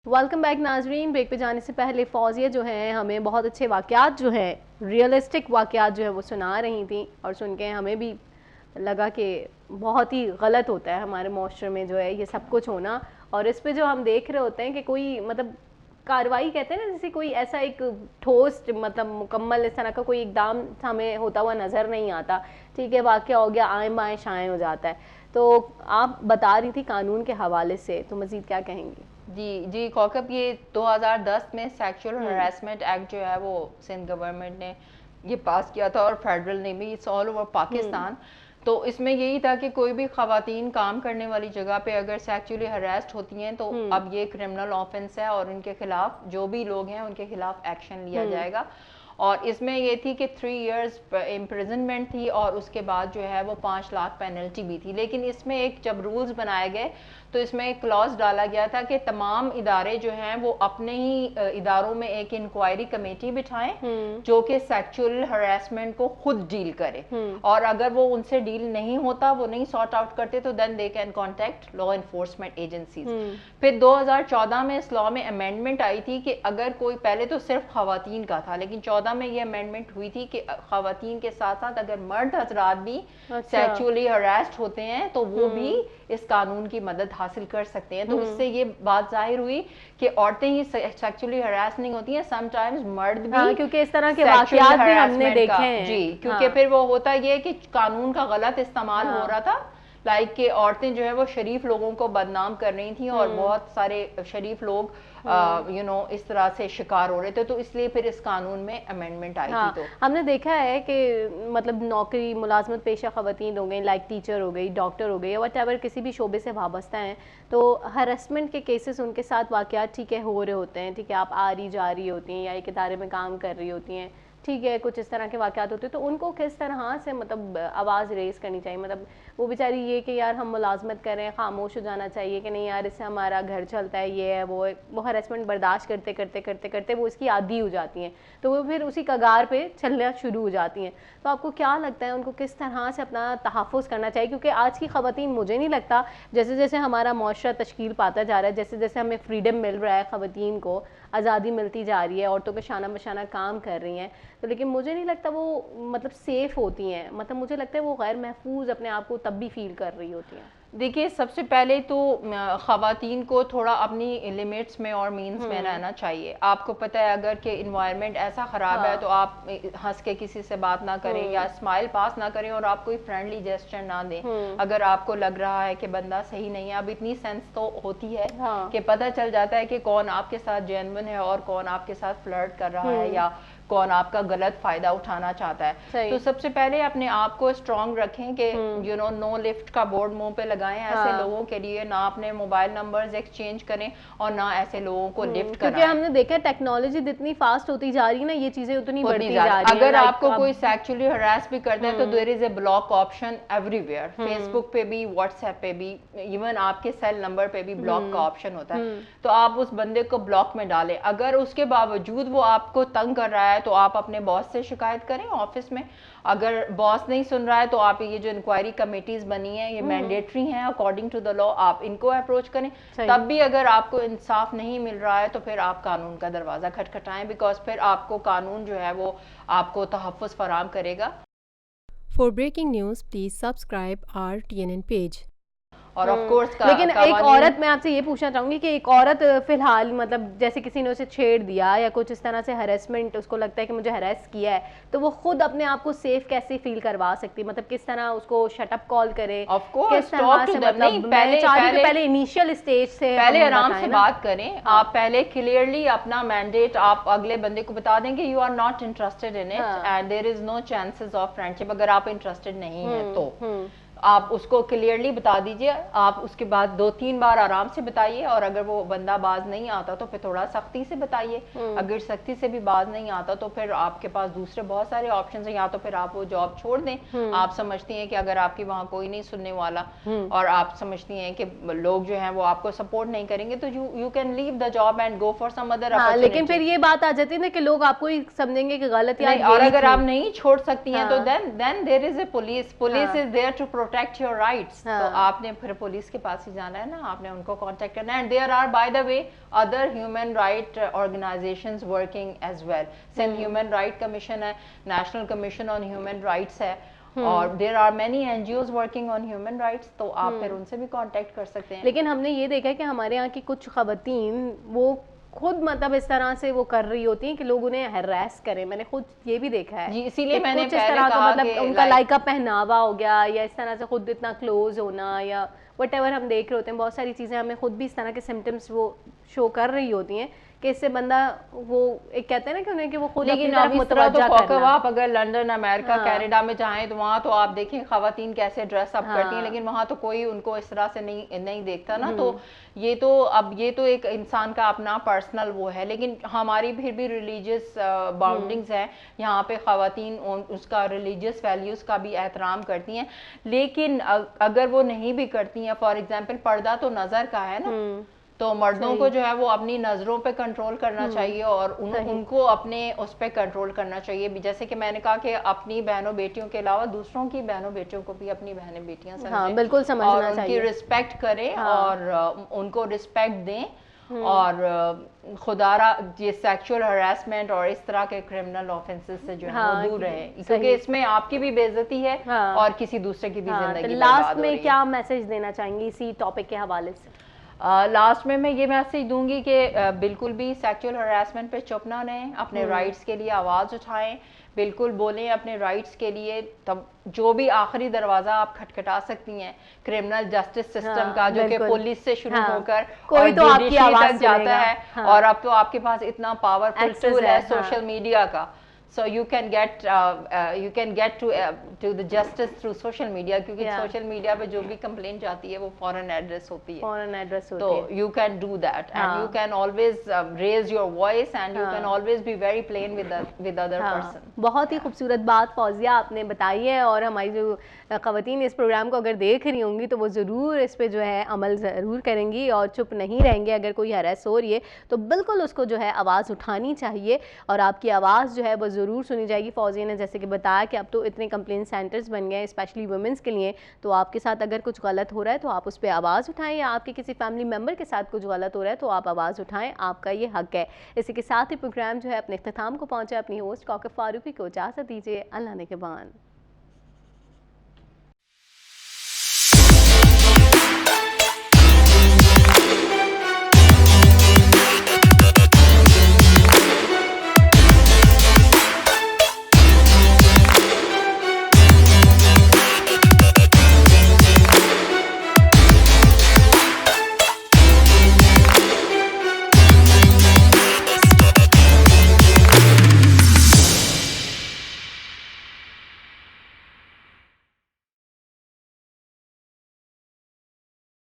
Welcome back ناظرین. Break پہ جانے سے پہلے فوزیہ جو ہیں ہمیں بہت اچھے واقعات جو ہیں ریئلسٹک واقعات جو ہیں وہ سنا رہی تھیں اور سن کے ہمیں بھی لگا کہ بہت ہی غلط ہوتا ہے ہمارے معاشرے میں جو ہے یہ سب کچھ ہونا. اور اس پہ جو ہم دیکھ رہے ہوتے ہیں کہ کوئی مطلب کارروائی کہتے ہیں نا, جیسے کوئی ایسا ایک ٹھوس مطلب مکمل اس طرح کا کوئی اقدام ہمیں ہوتا ہوا نظر نہیں آتا. ٹھیک ہے, واقعہ ہو گیا, آئیں بائیں شائیں ہو جاتا ہے. تو آپ بتا رہی تھی قانون کے حوالے سے, تو مزید کیا کہیں گی؟ جی کوکب, یہ 2010 میں سیکچول ہراسمنٹ ایکٹ جو ہے وہ سندھ گورنمنٹ نے یہ پاس کیا تھا, اور فیڈرل نے بھی, اٹس آل اوور پاکستان. تو اس میں یہی تھا کہ کوئی بھی خواتین کام کرنے والی جگہ پہ اگر سیکچولی ہراسڈ ہوتی ہیں تو اب یہ کرمنل آفنس ہے, اور ان کے خلاف جو بھی لوگ ہیں ان کے خلاف ایکشن لیا جائے گا. اور اس میں یہ تھی کہ 3 ایئرز امپریزنمنٹ تھی, اور اس کے بعد جو ہے وہ 5 لاکھ پینلٹی بھی تھی. لیکن اس میں ایک جب رولز بنائے گئے تو اس میں ایک کلاز ڈالا گیا تھا کہ تمام ادارے جو ہیں وہ اپنے ہی اداروں میں ایک انکوائری کمیٹی بٹھائیں جو کہ سیکچول ہراسمنٹ کو خود ڈیل کرے, اور اگر وہ ان سے ڈیل نہیں ہوتا, وہ نہیں سارٹ آؤٹ کرتے, تو then they can contact law enforcement agencies. پھر 2014 میں اس لا میں امینڈمنٹ آئی تھی کہ اگر کوئی, پہلے تو صرف خواتین کا تھا, لیکن 14 میں یہ امینڈمنٹ ہوئی تھی کہ خواتین کے ساتھ ساتھ اگر مرد حضرات بھی سیکچولی ہراسڈ ہوتے ہیں تو وہ بھی اس قانون کی مدد حاصل کر سکتے ہیں. تو اس سے یہ بات ظاہر ہوئی کہ عورتیں ہی سیکچولی ہراس نہیں ہوتی ہیں, سم ٹائمز مرد بھی, کیونکہ اس طرح کے واقعات بھی ہم نے دیکھے ہیں. جی, کیونکہ پھر وہ ہوتا یہ کہ قانون کا غلط استعمال ہو رہا تھا, لائک کہ عورتیں جو ہے وہ شریف لوگوں کو بدنام کر رہی تھیں, اور بہت سارے شریف لوگ اس طرح سے شکار ہو رہے تھے. تو اس لیے پھر اس قانون میں امینڈمنٹ آئی تھی. تو ہم نے دیکھا ہے کہ مطلب نوکری ملازمت پیشہ خواتین ہو گئی, لائک ٹیچر ہو گئی, ڈاکٹر ہو گئی, یا وٹ ایور کسی بھی شعبے سے وابستہ ہیں, تو ہراسمنٹ کے کیسز ان کے ساتھ واقعات ٹھیک ہے ہو رہے ہوتے ہیں. ٹھیک ہے, آپ آ رہی جا رہی ہوتی ہیں یا ایک ادارے میں کام کر رہی ہوتی ہیں, ٹھیک ہے, کچھ اس طرح کے واقعات ہوتے ہیں, تو ان کو کس طرح سے مطلب آواز ریز کرنی چاہیے؟ مطلب وہ بیچاری یہ کہ یار ہم ملازمت کریں, خاموش ہو جانا چاہیے کہ نہیں یار اس سے ہمارا گھر چلتا ہے, یہ ہے وہ ہراسمنٹ برداشت کرتے کرتے کرتے کرتے وہ اس کی عادی ہو جاتی ہیں, تو وہ پھر اسی کگار پہ چلنا شروع ہو جاتی ہیں. تو آپ کو کیا لگتا ہے ان کو کس طرح سے اپنا تحفظ کرنا چاہیے؟ کیونکہ آج کی خواتین, مجھے نہیں لگتا, جیسے جیسے ہمارا معاشرہ تشکیل پاتا جا رہا ہے, جیسے جیسے ہمیں فریڈم مل رہا ہے, خواتین کو آزادی ملتی جا رہی ہے, عورتوں کے شانہ بشانہ کام کر رہی ہیں, تو لیکن مجھے نہیں لگتا وہ مطلب سیف ہوتی ہیں. مطلب مجھے لگتا ہے وہ غیر محفوظ اپنے آپ کو تب بھی فیل کر رہی ہوتی ہیں. دیکھیے, سب سے پہلے تو خواتین کو تھوڑا اپنی لمٹس میں اور مینز میں رہنا چاہیے. آپ کو پتہ ہے اگر کہ انوائرمنٹ ایسا خراب ہے تو آپ ہنس کے کسی سے بات نہ کریں یا اسمائل پاس نہ کریں, اور آپ کوئی فرینڈلی جیسچر نہ دیں اگر آپ کو لگ رہا ہے کہ بندہ صحیح نہیں ہے. اب اتنی سینس تو ہوتی ہے کہ پتہ چل جاتا ہے کہ کون آپ کے ساتھ جینون ہے اور کون آپ کے ساتھ فلرٹ کر رہا ہے, یا کون آپ کا غلط فائدہ اٹھانا چاہتا ہے. تو سب سے پہلے اپنے آپ کو اسٹرانگ رکھیں کہ نو لفٹ کا بورڈ منہ پہ لگائیں ایسے لوگوں کے لیے, نہ اپنے موبائل نمبرز ایکسچینج کریں اور نہ ایسے لوگوں کو لفٹ کرائیں. کیونکہ ہم نے دیکھا ٹیکنالوجی جتنی فاسٹ ہوتی جا رہی ہے نا, یہ چیزیں اتنی بڑھتی جا رہی ہیں. اگر آپ کو کوئی سیکچولی ہراس بھی کرتا ہے تو there is a block option everywhere, Facebook پہ بھی, واٹس ایپ پہ بھی, ایون آپ کے سیل نمبر پہ بھی بلاک کا آپشن ہوتا ہے. تو آپ اس بندے کو بلاک میں ڈالیں. اگر اس کے باوجود وہ آپ کو تنگ کر رہا ہے تو آپ اپنے باس سے شکایت کریں آفس میں. اگر باس نہیں سن رہا ہے تو آپ یہ جو انکوائری کمیٹیز بنی ہیں یہ مینڈیٹری ہیں اکارڈنگ ٹو دا لا, آپ ان کو اپروچ کریں. تب بھی اگر آپ کو انصاف نہیں مل رہا ہے تو پھر آپ قانون کا دروازہ کھٹکھٹائیں, بیکاز پھر آپ کو قانون جو ہے وہ آپ کو تحفظ فراہم کرے گا. For breaking news please subscribe our TNN page. اور آف کورس لیکن ایک عورت, میں آپ سے یہ پوچھنا چاہوں گی کہ ایک عورت فی الحال مطلب جیسے کسی نے اسے چھیڑ دیا یا کچھ اس طرح سے ہراسمنٹ, اس کو لگتا ہے کہ مجھے ہراس کیا ہے, تو وہ خود اپنے آپ کو سیف کیسے فیل کروا سکتی؟ مطلب کس طرح اس کو شٹ اپ کال کرے, کس طرح سے, مطلب پہلے انیشیل اسٹیج سے پہلے آرام سے بات کریں. آپ پہلے کلیئرلی اپنا مینڈیٹ آپ اگلے بندے کو بتا دیں کہ you are not interested in it and there is no chances of friendship. اگر آپ انٹرسٹڈ نہیں ہیں تو آپ اس کو کلیئرلی بتا دیجئے. آپ اس کے بعد 2-3 بار آرام سے بتائیے, اور اگر وہ بندہ باز نہیں آتا تو پھر تھوڑا سختی سے بتائیے. اگر سختی سے بھی باز نہیں آتا تو پھر آپ کے پاس دوسرے بہت سارے آپشنز ہیں, یا تو پھر آپ وہ جاب چھوڑ دیں. آپ سمجھتی ہیں کہ اگر آپ کی وہاں کوئی نہیں سننے والا اور آپ سمجھتی ہیں کہ لوگ جو ہیں وہ آپ کو سپورٹ نہیں کریں گے, تو you can leave the job and go for some other opportunity. لیکن پھر یہ بات آ جاتی ہے نا کہ لوگ آپ کو ہی سمجھیں گے کہ غلط, اور اگر آپ نہیں چھوڑ سکتی ہیں تو then there is a police is there to protect your rights. تو آپ نے پھر پولیس کے پاس ہی جانا ہے نا, آپ نے ان کو کانٹیکٹ کرنا ہے. And there are by the way other human right organizations working as well. Sindh human right commission ہے, national commission on human rights ہے, اور there are many N G Os working on human rights. تو آپ پھر ان سے بھی contact کر سکتے ہیں. لیکن ہم نے یہ دیکھا ہے کہ ہمارے یہاں کی کچھ خواتین وہ خود مطلب اس طرح سے وہ کر رہی ہوتی ہیں کہ لوگ انہیں ہیراس کریں. میں نے خود یہ بھی دیکھا ہے جی, اسی لیے میں نے کچھ اس پہلے طرح کا کہا مطلب کہ ان کا لائکا پہناوا ہو گیا, یا اس طرح سے خود اتنا کلوز ہونا, یا وٹ ایور ہم دیکھ رہے ہوتے ہیں بہت ساری چیزیں ہمیں خود بھی اس طرح کے سمٹمس وہ شو کر رہی ہوتی ہیں کہ اس سے بندہ وہ ایک کہتے ہیں نا کہ انہیں کہ وہ خود اپنی طرف متوجہ کرنا. آپ اگر لنڈن, امریکہ, کینیڈا میں جائیں تو وہاں تو آپ دیکھیں خواتین کیسے ڈریس اپ کرتی ہیں, لیکن وہاں تو کوئی ان کو اس طرح سے نہیں دیکھتا نا. تو یہ تو ایک انسان کا اپنا پرسنل وہ ہے, لیکن ہماری پھر بھی ریلیجیس باؤنڈنگز ہیں یہاں پہ. خواتین اس کا ریلیجیس ویلیوز کا بھی احترام کرتی ہیں, لیکن اگر وہ نہیں بھی کرتی ہیں, فار ایگزامپل پردہ تو نظر کا ہے نا, تو مردوں کو جو ہے وہ اپنی نظروں پہ کنٹرول کرنا چاہیے, اور ان کو اپنے اس پہ کنٹرول کرنا چاہیے. جیسے کہ میں نے کہا کہ اپنی بہنوں بیٹیوں کے علاوہ دوسروں کی بہنوں بیٹیوں کو بھی اپنی بہنیں بیٹیاں سمجھیں, بالکل اور ان کی رسپیکٹ کریں, اور ان کو رسپیکٹ دیں, اور خدا را یہ سیکچول ہراسمنٹ اور اس طرح کے کرمنل آفینسز سے جو ہے وہ دور رہے, کیونکہ اس میں آپ کی بھی بے عزتی ہے اور کسی دوسرے کی بھی زندگی برباد ہو رہی ہے. لاسٹ میں کیا میسج دینا چاہیں گی اسی ٹاپک کے حوالے سے؟ لاسٹ میں یہ میسج دوں گی کہ بالکل بھی سیکچول ہراسمنٹ پہ چپ نہ رہیں, اپنے رائٹس کے لیے آواز اٹھائیں, بالکل بولیں اپنے رائٹس کے لیے. تب جو بھی آخری دروازہ آپ کھٹکھٹا سکتی ہیں کرمنل جسٹس سسٹم کا, جو کہ پولیس سے شروع ہو کر کوئی تو آپ کی آواز تک جاتا ہے, اور اب تو آپ کے پاس اتنا پاورفل ٹول ہے سوشل میڈیا کا. So you can get to the justice through social media, کیونکہ سوشل میڈیا پہ جو بھی کمپلینٹ جاتی ہے وہ فوراً ایڈریس ہوتی ہے. تو you can do that, and you can always raise your voice, and you can always be very plain with other person. بہت ہی خوبصورت بات فوزیہ آپ نے بتائی ہے, اور ہماری جو خواتین اس پروگرام کو اگر دیکھ رہی ہوں گی تو وہ ضرور اس پہ جو ہے عمل ضرور کریں گی اور چپ نہیں رہیں گے. اگر کوئی ہراس ہو رہی ہے تو بالکل اس کو جو ہے آواز اٹھانی چاہیے, اور آپ کی آواز جو ہے وہ ضرور سنی جائے گی. فوزیہ نے جیسے کہ بتایا کہ اب تو اتنے کمپلین سینٹرز بن گئے ہیں اسپیشلی ویمنس کے لیے, تو آپ کے ساتھ اگر کچھ غلط ہو رہا ہے تو آپ اس پہ آواز اٹھائیں, یا آپ کے کسی فیملی ممبر کے ساتھ کچھ غلط ہو رہا ہے تو آپ آواز اٹھائیں, آپ کا یہ حق ہے. اسی کے ساتھ ہی پروگرام جو ہے اپنے اختتام کو پہنچا. اپنی ہوسٹ کوثر فاروقی کو اجازت دیجیے. اللہ نگہبان.